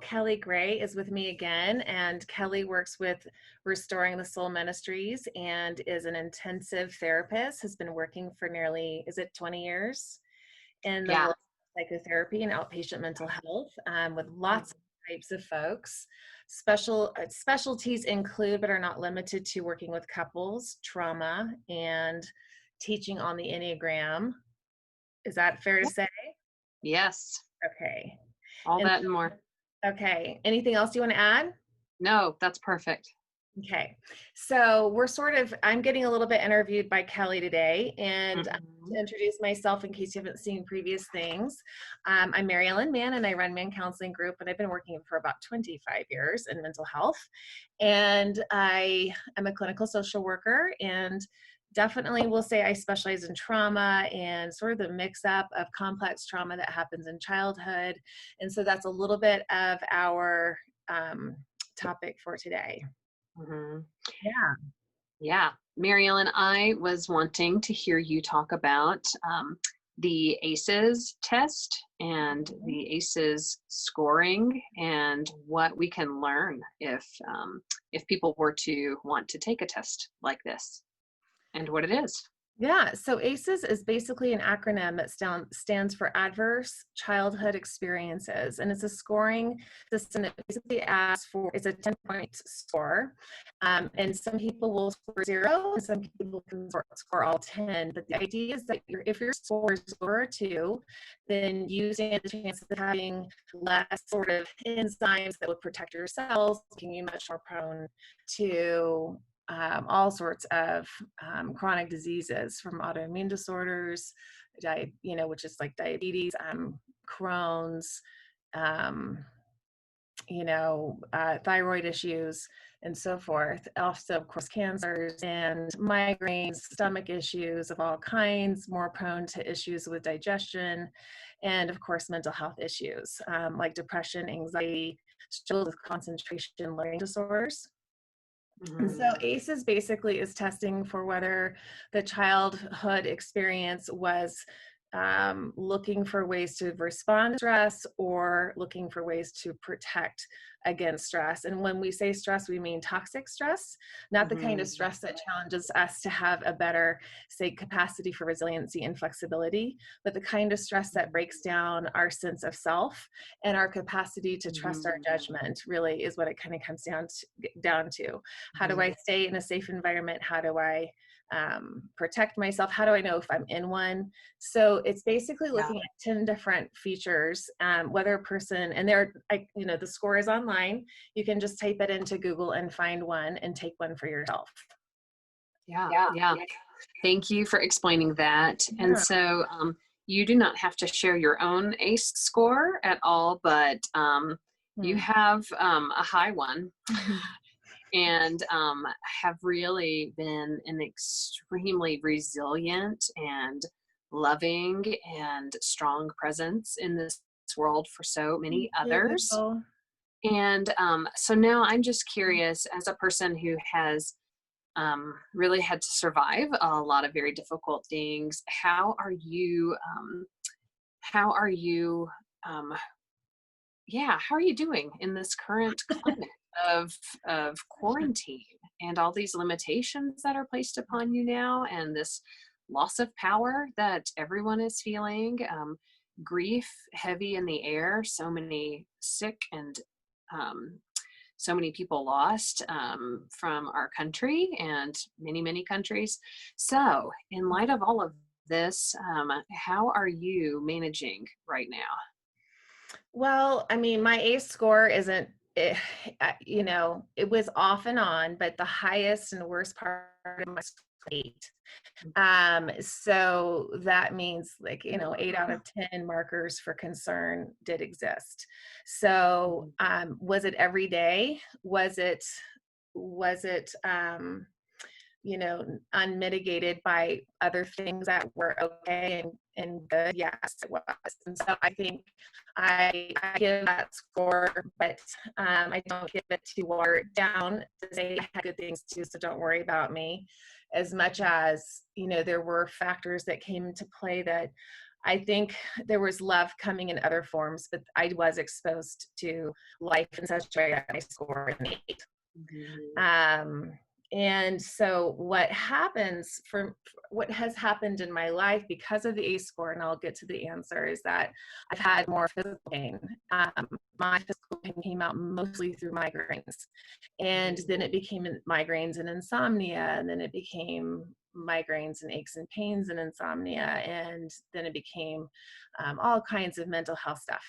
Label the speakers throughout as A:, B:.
A: Kelley Gray is with me again, and Kelley works with Restoring the Soul Ministries and is an intensive therapist, has been working for nearly, is it 20 years in the
B: Yeah.
A: world of psychotherapy and outpatient mental health with lots of types of folks. Specialties include, but are not limited to, working with couples, trauma, and teaching on the Enneagram. Is that fair to
B: Yeah.
A: say?
B: Yes.
A: Okay.
B: All
A: And
B: that and more.
A: okay, anything else you want to add?
B: No, that's perfect.
A: Okay, so I'm getting a little bit interviewed by Kelley today, and to
B: Mhm.
A: introduce myself in case you haven't seen previous things, I'm Mary Ellen Mann, and I run Mann Counseling Group, and I've been working for about 25 years in mental health, and I am a clinical social worker, and definitely will say I specialize in trauma and sort of the mix-up of complex trauma that happens in childhood, and so that's a little bit of our topic for today.
B: Mhm.
A: Yeah.
B: Yeah. Mary Ellen, I was wanting to hear you talk about the ACEs test and the ACEs scoring and what we can learn if people were to want to take a test like this and what it is.
A: Yeah, so ACEs is basically an acronym that stands for Adverse Childhood Experiences, and it's a scoring system that basically asks for, it's a 10-point score, and some people will score 0, and some people can score all 10, but the idea is that if your score is over a 2, then you stand the chance of having less sort of enzymes that would protect your cells, making you much more prone to all sorts of chronic diseases, from autoimmune disorders, which is like diabetes, Crohn's, um, thyroid issues, and so forth. Also, of course, cancers and migraines, stomach issues of all kinds, more prone to issues with digestion, and of course, mental health issues like depression, anxiety, struggles with concentration, learning disorders. And
B: Mhm.
A: so ACEs basically is testing for whether the childhood experience was looking for ways to respond to stress or looking for ways to protect against stress. And when we say stress, we mean toxic stress, not the kind of
B: Mhm.
A: stress that challenges us to have a better, say, capacity for resiliency and flexibility, but the kind of stress that breaks down our sense of self and our capacity to trust our
B: Mhm.
A: judgment, really is what it kind of comes down to. How do
B: Mhm.
A: I stay in a safe environment? How do I protect myself? How do I know if I'm in one? So it's basically
B: Yeah.
A: looking at 10 different features, whether a person, and the score is online. You can just type it into Google and find one and take one for yourself.
B: Yeah.
A: Yeah.
B: Yeah. Thank you for explaining that. And
A: Yeah.
B: so you do not have to share your own ACE score at all, but you
A: Hmm.
B: have a high one and have really been an extremely resilient and loving and strong presence in this world for so many
A: Thank
B: others.
A: you.
B: And so now I'm just curious, as a person who has really had to survive a lot of very difficult things. How are you, um, yeah, how are you doing in this current climate of, of quarantine and all these limitations that are placed upon you now and this loss of power that everyone is feeling, grief heavy in the air, so many sick and um, so many people lost from our country and many, many countries. So, in light of all of this, how are you managing right now?
A: Well, I mean, my ACE score isn't, it was off and on, but the highest and worst part of my score was 8. So that means, like, 8 out of 10 markers for concern did exist. So,
B: Mhm.
A: was it every day? Was it unmitigated by other things that were okay and good? Yes, it was. And so I think I give that score, but I don't give it to water it down to say I had good things too, so don't worry about me. As much as, there were factors that came into play that I think there was love coming in other forms, but I was exposed to life in such a way that I scored an 8.
B: Mhm.
A: Um, and so what has happened in my life because of the ACE score, and I'll get to the answer, is that I've had more physical pain. My physical pain came out mostly through migraines, and then it became migraines and insomnia, and then it became migraines and aches and pains and insomnia, and then it became all kinds of mental health stuff.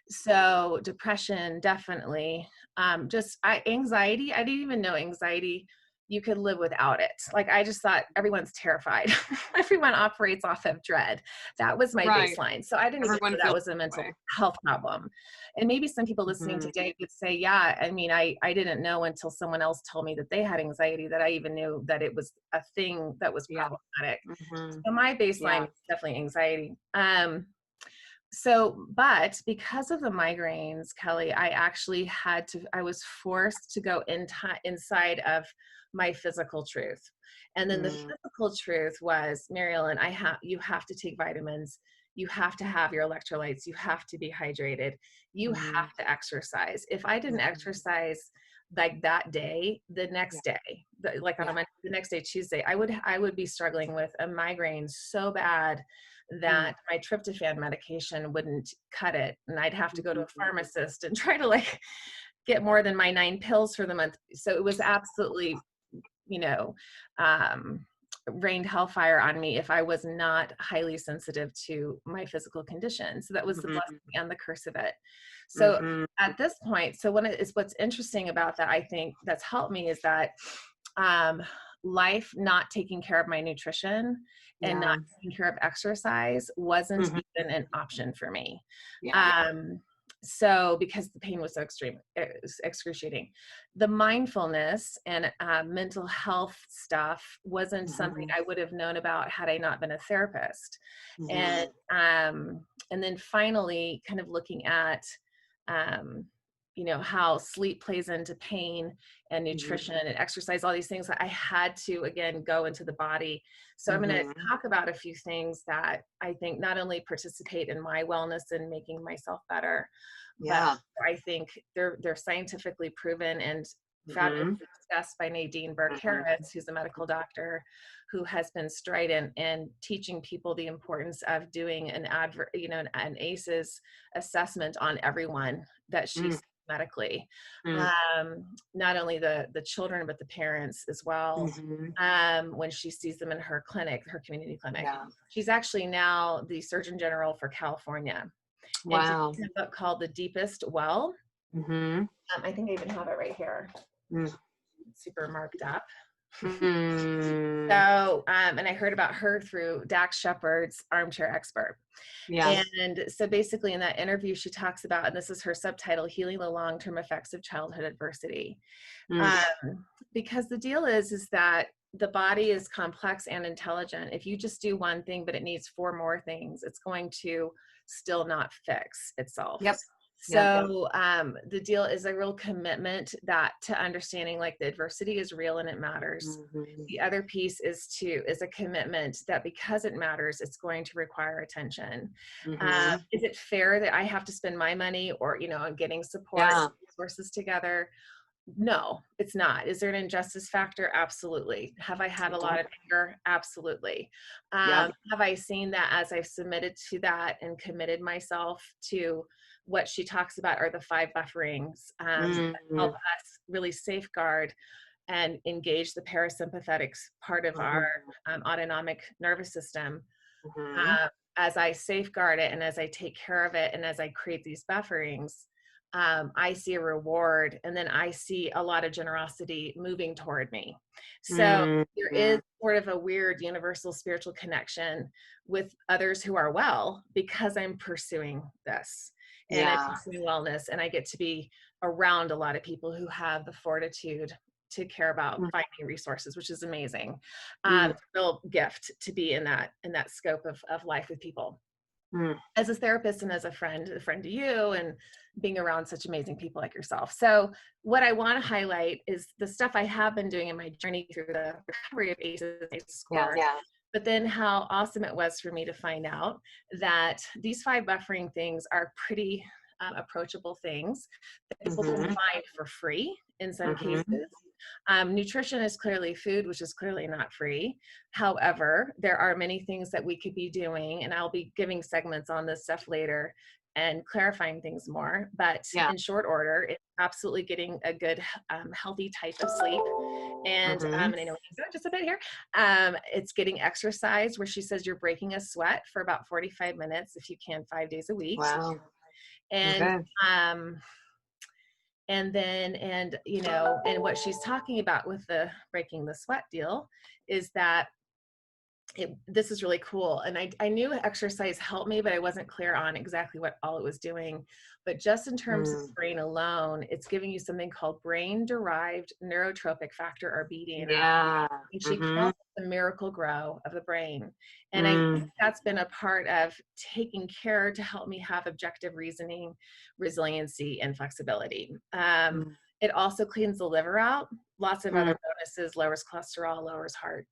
A: So depression, definitely. Anxiety, I didn't even know anxiety, you could live without it. Like, I just thought everyone's terrified. Everyone operates off of dread. That was my
B: Right.
A: baseline. So I didn't even know
B: Everyone
A: that
B: feels
A: was a
B: that
A: mental
B: way.
A: health problem. And maybe some people listening
B: Mhm.
A: today would say, yeah, I mean, I didn't know until someone else told me that they had anxiety that I even knew that it was a thing that was
B: Yeah.
A: problematic.
B: Mhm.
A: So my baseline
B: Yeah.
A: is definitely anxiety. But because of the migraines, Kelley, I was forced to go inside of my physical truth. And then the
B: Mm.
A: physical truth was, Marilyn, you have to take vitamins. You have to have your electrolytes. You have to be hydrated. You
B: Mhm.
A: have to exercise. If I didn't
B: Mhm.
A: exercise like that day,
B: Yeah.
A: on a
B: Yeah.
A: Monday, the next day, Tuesday, I would be struggling with a migraine so bad
B: Mm.
A: that my tryptophan medication wouldn't cut it, and I'd have to go to a
B: Mhm.
A: pharmacist and try to like get more than my 9 pills for the month. So it was absolutely, you know, um, rained hellfire on me if I was not highly sensitive to my physical condition. So that was the blessing
B: Mhm.
A: and the curse of it. So
B: Mhm.
A: at this point, what's interesting about that, I think that's helped me, is that um, life not taking care of my nutrition and not
B: Yeah.
A: taking care of exercise wasn't
B: Mhm.
A: even an option for me.
B: Yeah.
A: So because the pain was so extreme, it was excruciating. The mindfulness and mental health stuff wasn't something
B: Mhm.
A: I would have known about had I not been a therapist. And
B: Mhm.
A: and then finally, kind of looking at um, how sleep plays into pain and
B: Mhm.
A: nutrition and exercise, all these things. I had to again go into the body. So I'm going to
B: Mhm.
A: talk about a few things that I think not only participate in my wellness and making myself better, but
B: Yeah.
A: I think they're scientifically proven and
B: Mhm.
A: fabulously discussed by Nadine Burke
B: Mhm.
A: Harris, who's a medical doctor who has been strident in teaching people the importance of doing an ACEs assessment on everyone that she
B: Mm.
A: sees medically.
B: Mm.
A: Not only the children, but the parents as well.
B: Mhm.
A: When she sees them in her clinic, her community clinic.
B: Yeah.
A: She's actually now the Surgeon General for California. And she's
B: Wow.
A: written a book called The Deepest Well.
B: Mhm.
A: I think I even have it right here,
B: Mm.
A: super marked up.
B: Mm.
A: And I heard about her through Dax Shepard's Armchair Expert.
B: Yeah.
A: And so basically in that interview, she talks about, and this is her subtitle, Healing the Long-Term Effects of Childhood Adversity.
B: Mm.
A: Um, because the deal is that the body is complex and intelligent. If you just do one thing, but it needs 4 more things, it's going to still not fix itself.
B: Yep. Yep.
A: So the deal is a real commitment to understanding like the adversity is real and it matters.
B: Mhm.
A: The other piece is a commitment that because it matters, it's going to require attention.
B: Mhm.
A: Is it fair that I have to spend my money or, on getting support,
B: Yeah.
A: resources together? No, it's not. Is there an injustice factor? Absolutely. Have I had a lot of anger? Absolutely.
B: Yep.
A: Have I seen that as I've submitted to that and committed myself to what she talks about are the 5 bufferings that help
B: Mhm.
A: us really safeguard and engage the parasympathetic part of our
B: Mhm.
A: autonomic nervous system.
B: Mhm.
A: uh, as I safeguard it and as I take care of it and as I create these bufferings, I see a reward and then I see a lot of generosity moving toward me. So there is
B: Mhm.
A: sort of a weird universal spiritual connection with others who are well because I'm pursuing this and I'm
B: Yeah.
A: pursuing wellness, and I get to be around a lot of people who have the fortitude to care about
B: Mm.
A: finding resources, which is amazing.
B: Mm.
A: It's a real gift to be in that scope of life with people.
B: Mm.
A: As a therapist and as a friend to you, and being around such amazing people like yourself. So what I want to highlight is the stuff I have been doing in my journey through the recovery of ACEs
B: Yeah.
A: score. But then how awesome it was for me to find out that these 5 buffering things are pretty approachable things that people can
B: Mhm.
A: find for free in some cases.
B: Mhm.
A: Nutrition is clearly food, which is clearly not free. However, there are many things that we could be doing, and I'll be giving segments on this stuff later and clarifying things more. But
B: Yeah.
A: in short order, it's absolutely getting a good, healthy type of sleep.
B: Mhm.
A: And I know we can go just a bit here. It's getting exercise, where she says you're breaking a sweat for about 45 minutes if you can, 5 days a week.
B: Wow.
A: And
B: Okay.
A: um, and then and what she's talking about with the breaking the sweat deal is that this is really cool. And I knew exercise helped me, but I wasn't clear on exactly what all it was doing. But just in terms of
B: Mm.
A: brain alone, it's giving you something called brain derived neurotropic factor, or BDNF.
B: Yeah.
A: And she calls
B: Mhm.
A: it the miracle grow of the brain. And I think
B: Mm.
A: that's been a part of taking care to help me have objective reasoning, resiliency, and flexibility.
B: Mm.
A: It also cleans the liver out. Lots of
B: Mm.
A: other bonuses: lowers cholesterol, lowers heart,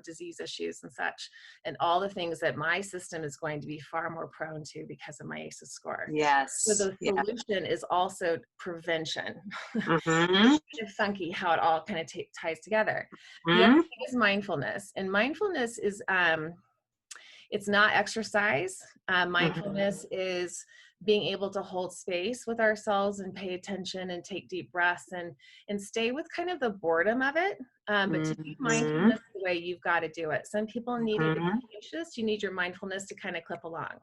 A: disease issues and such, and all the things that my system is going to be far more prone to because of my ACEs score. So
B: Yes.
A: the
B: Yeah.
A: solution is also prevention.
B: Mhm.
A: It's funky how it all kind of ties together. The other
B: Mhm.
A: thing is mindfulness, and mindfulness is it's not exercise.
B: Mhm.
A: Mindfulness is being able to hold space with ourselves and pay attention and take deep breaths and stay with kind of the boredom of it. But to do
B: Mhm.
A: mindfulness the way you've got to do it. Some people need it if
B: Mhm.
A: you're anxious. You need your mindfulness to kind of clip along.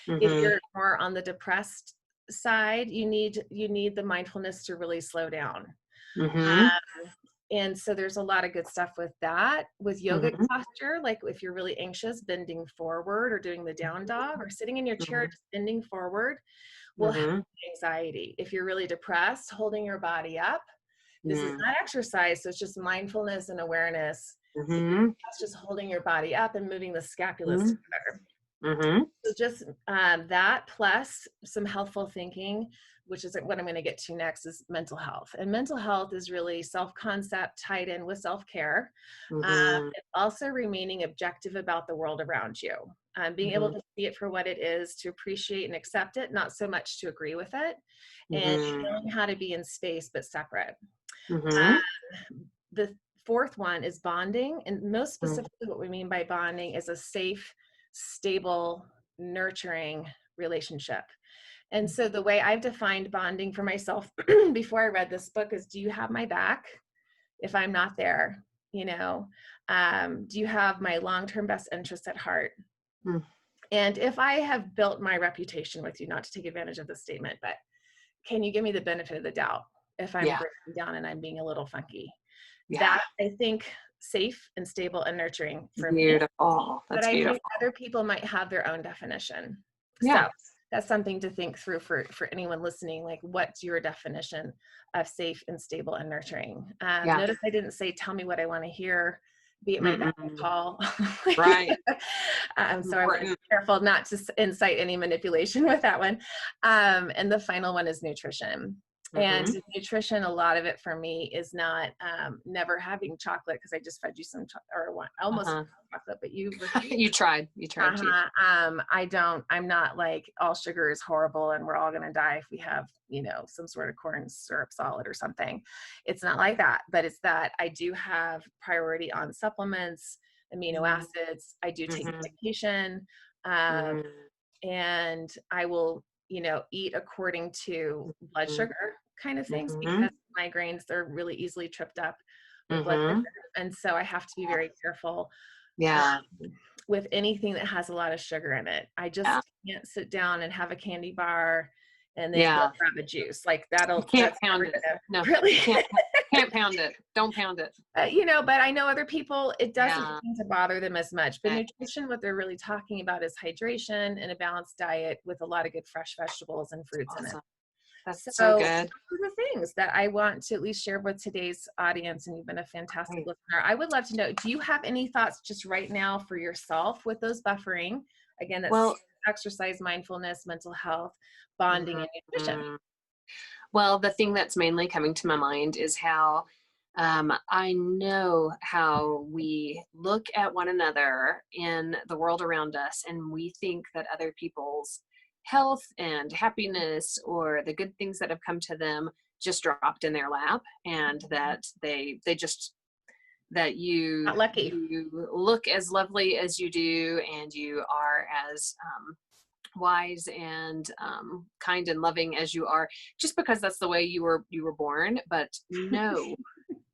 A: If
B: Mhm.
A: you're more on the depressed side, you need the mindfulness to really slow down.
B: Mhm.
A: And so there's a lot of good stuff with that. With yoga
B: Mhm.
A: posture, like if you're really anxious, bending forward or doing the down dog or sitting in your chair,
B: Mhm.
A: just bending forward will help
B: Mhm.
A: anxiety. If you're really depressed, holding your body up. This is
B: Mhm.
A: not exercise, so it's just mindfulness and awareness.
B: Mhm.
A: That's just holding your body up and moving the scapulas
B: Mhm.
A: together.
B: Mhm.
A: So just that plus some healthful thinking, which is what I'm going to get to next, is mental health. And mental health is really self-concept tied in with self-care.
B: Mhm.
A: And also remaining objective about the world around you. Being able
B: Mhm.
A: to see it for what it is, to appreciate and accept it, not so much to agree with it, and
B: Mhm.
A: knowing how to be in space but separate.
B: Mhm.
A: The fourth one is bonding, and most
B: Mhm.
A: specifically what we mean by bonding is a safe, stable, nurturing relationship. And so the way I've defined bonding for myself before I read this book is, do you have my back if I'm not there? Do you have my long-term best interest at heart?
B: Mhm.
A: And if I have built my reputation with you, not to take advantage of this statement, but can you give me the benefit of the doubt if I'm
B: Yeah.
A: breaking down and I'm being a little funky?
B: Yeah.
A: That, I think, safe and stable and nurturing for me.
B: Beautiful.
A: But
B: That's
A: I think
B: beautiful.
A: other people might have their own definition.
B: Yeah.
A: So that's something to think through for anyone listening. Like, what's your definition of safe and stable and nurturing?
B: Yeah.
A: Notice I didn't say, tell me what I want to hear, be it my beck and
B: Mm-mm.
A: call.
B: Right.
A: So I want to be
B: Important.
A: careful not to incite any manipulation with that one. And the final one is nutrition. And
B: Mhm.
A: nutrition, a lot of it for me is not never having chocolate, because I just fed you some or one, almost
B: Uh-huh.
A: chocolate, but you
B: You tried. You tried to.
A: I'm not like all sugar is horrible and we're all going to die if we have, some sort of corn syrup solid or something. It's not like that, but it's that I do have priority on supplements, amino
B: Mhm.
A: acids. I do take
B: Mhm.
A: medication. Um,
B: Mhm.
A: and I will, eat according to blood
B: Mhm.
A: sugar kind of things,
B: Mhm.
A: because migraines, they're really easily tripped up with blood pressure.
B: Mhm.
A: And so I have to be very careful
B: Yeah.
A: with anything that has a lot of sugar in it. I
B: Yeah.
A: just can't sit down and have a candy bar and then go
B: Yeah.
A: grab a juice. Like
B: You can't
A: that's
B: pound
A: never
B: it.
A: gonna
B: No,
A: really,
B: you can't pound it. Don't pound it.
A: but I know other people, it doesn't
B: Yeah.
A: seem to bother them as much. But
B: Okay.
A: nutrition, what they're really talking about is hydration and a balanced diet with a lot of good fresh vegetables and fruits in it.
B: Awesome. That's
A: So
B: so
A: those
B: good.
A: are the things that I want to at least share with today's audience, and you've been a fantastic
B: Right.
A: listener. I would love to know, do you have any thoughts just right now for yourself with those buffering? Again, that's
B: Well,
A: exercise, mindfulness, mental health, bonding, and nutrition.
B: mhm. Well, the thing that's mainly coming to my mind is how I know how we look at one another in the world around us, and we think that other people's health and happiness or the good things that have come to them just dropped in their lap, and that they just that
A: Not lucky.
B: you look as lovely as you do, and you are as wise and kind and loving as you are, just because that's the way you were born. But no,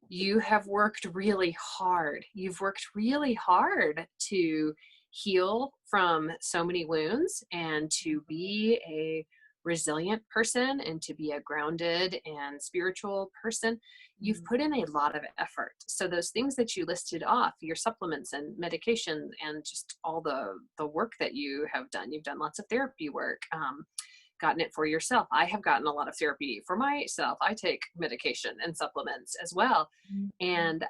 B: you have worked really hard. You've worked really hard to heal from so many wounds and to be a resilient person and to be a grounded and spiritual person. You've put in a lot of effort. So those things that you listed off, your supplements and medication and just all the work that you have done, you've done lots of therapy work, gotten it for yourself. I have gotten a lot of therapy for myself. I take medication and supplements as well. And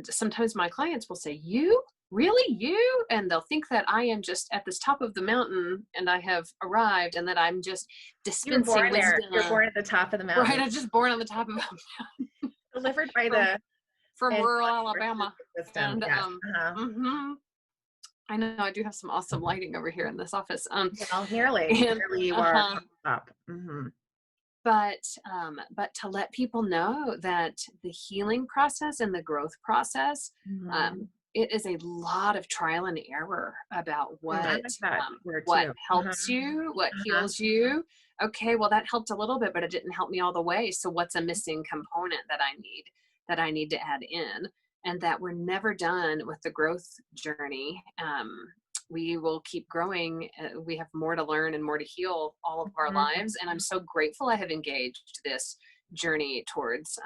B: sometimes my clients will say, "You? Really? You?" And they'll think that I am just at this top of the mountain and I have arrived and that I'm just
A: You're
B: dispensing
A: born there.
B: wisdom.
A: You're born at the top of the mountain.
B: Right, I'm just born on the top of a mountain.
A: Delivered by
B: from
A: and
B: rural Alabama.
A: system.
B: And
A: Yes.
B: I know I do have some awesome lighting over here in this office.
A: Well, nearly you are up.
B: But to let people know that the healing process and the growth process, it is a lot of trial and error about what helps you, what heals you. Okay, well, that helped a little bit, but it didn't help me all the way. So what's a missing component that I need to add in? And that we're never done with the growth journey. We will keep growing. We have more to learn and more to heal all of our lives. And I'm so grateful I have engaged this journey towards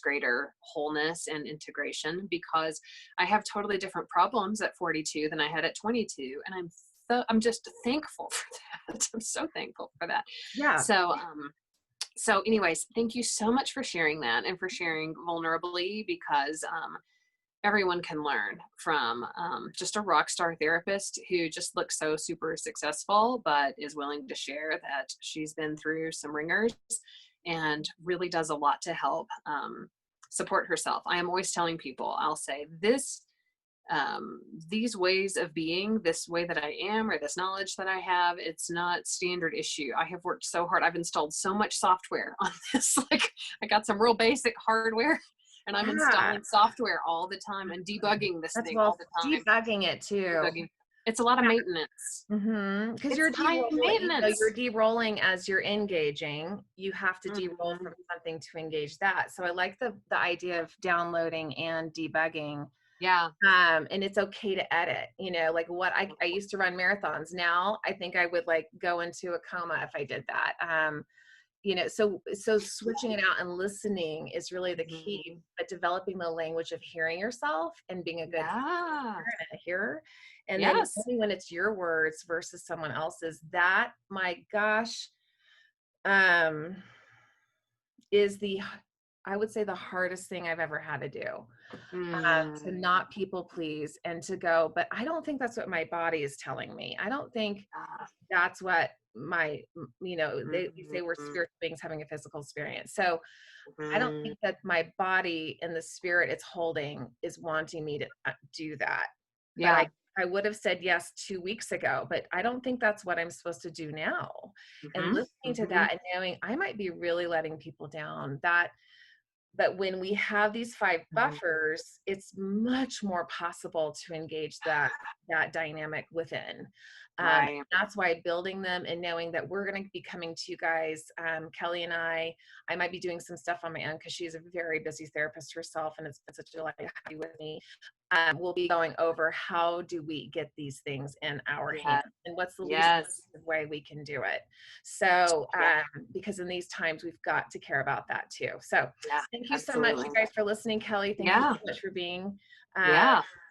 B: greater wholeness and integration, because I have totally different problems at 42 than I had at 22. And I'm just thankful for that. I'm so thankful for that.
A: Yeah.
B: So anyways, thank you so much for sharing that and for sharing vulnerably, because everyone can learn from just a rock star therapist who just looks so super successful, but is willing to share that she's been through some ringers and really does a lot to help support herself. I am always telling people, I'll say these ways of being, this way that I am, or this knowledge that I have, it's not standard issue. I have worked so hard. I've installed so much software on this. Like, I got some real basic hardware, and I'm installing software all the time and debugging this thing all the time.
A: Debugging it too.
B: It's a lot of maintenance.
A: Because you're de-rolling as you're engaging. You have to de-roll from something to engage that. So I like the idea of downloading and debugging.
B: Yeah.
A: And it's okay to edit, like what I used to run marathons. Now I think I would like go into a coma if I did that. So switching it out and listening is really the key, but developing the language of hearing yourself and being a good hearer. And then only when it's your words versus someone else's, that, my gosh, is I would say the hardest thing I've ever had to do. To not people please and to go, but I don't think that's what my body is telling me. I don't think that's what they say we're spiritual beings having a physical experience. So I don't think that my body and the spirit it's holding is wanting me to do that. Yeah. But I would have said yes 2 weeks ago, but I don't think that's what I'm supposed to do now. And listening to that and knowing I might be really letting people down, but when we have these 5 buffers, it's much more possible to engage that dynamic within. That's why building them and knowing that we're going to be coming to you guys, Kelley and I might be doing some stuff on my own because she's a very busy therapist herself, and it's been such a delight to have you with me. We'll be going over how do we get these things in our hands and what's the least effective way we can do it. So, because in these times we've got to care about that too. So thank you so much, you guys, for listening. Kelley, thank you so much for being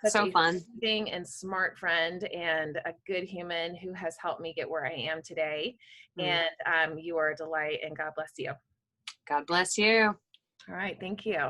A: such a
B: fun
A: and smart friend and a good human who has helped me get where I am today. And you are a delight, and God bless you.
B: God bless you.
A: All right. Thank you.